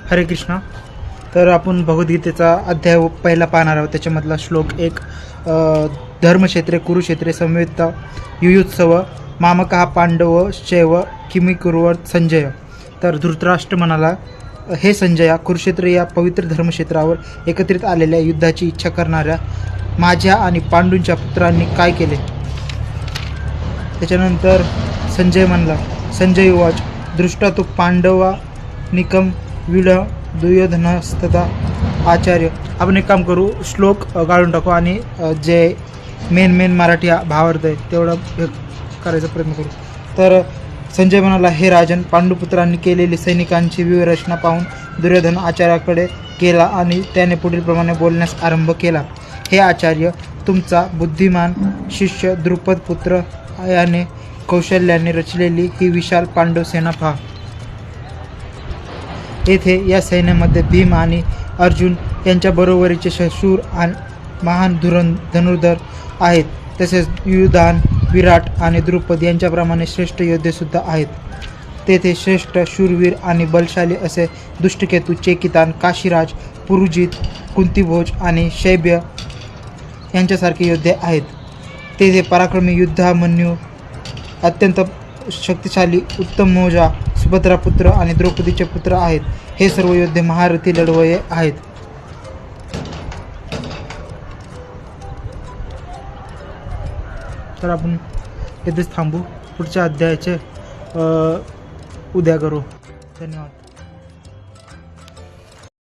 हरे कृष्णा. तर आपण भगवद्गीतेचा अध्याय पहिला पाहणार आहोत. त्याच्यामधला श्लोक 1. धर्मक्षेत्रे कुरुक्षेत्रे संयुक्ता युयुत्सव मामकः पांडव शैव किमी कुर्वत संजय. तर धृतराष्ट्र म्हणाला, हे संजया, कुरुक्षेत्र या पवित्र धर्मक्षेत्रावर एकत्रित आलेल्या युद्धाची इच्छा करणाऱ्या माझ्या आणि पांडूंच्या पुत्रांनी काय केले. त्याच्यानंतर संजय म्हणला, संजय उवाच दृष्टा तु पांडवा निकम विड दुर्योधनस्तथा आचार्य. आपण एक काम करू, श्लोक गाळून टाकू आणि जे मेन मराठी भावार्थ आहे तेवढा करायचा प्रयत्न करू. तर संजय म्हणाला, हे राजन, पांडुपुत्रांनी केलेली सैनिकांची व्यूहरचना पाहून दुर्योधन आचार्याकडे गेला आणि त्याने पुढील प्रमाणे बोलण्यास आरंभ केला. हे आचार्य, तुमचा बुद्धिमान शिष्य द्रुपद पुत्र याने कौशल्याने रचलेली ही विशाल पांडव सेना पहा. येथे या सैन्यामध्ये भीम आणि अर्जुन यांच्या बरोबरीचे शूर आणि महान धनुर्धर आहेत. तसेच युधान, विराट आणि द्रुपद यांच्याप्रमाणे श्रेष्ठ योद्धेसुद्धा आहेत. तेथे श्रेष्ठ शूरवीर आणि बलशाली असे दुष्टकेतू, चेकितान, काशीराज, पुरुजित, कुंतीभोज आणि शैब्य यांच्यासारखे योद्धे आहेत. तेथे पराक्रमी युद्धामन्यू, अत्यंत शक्तिशाली उत्तम मौजा, सुभद्रा पुत्र आणि द्रौपदीचे पुत्र आहेत. हे सर्व योद्धे महारथी लढवये आहेत. तर आपण इथेच थांबू. पुढच्या अध्यायाचे उद्या करू. धन्यवाद.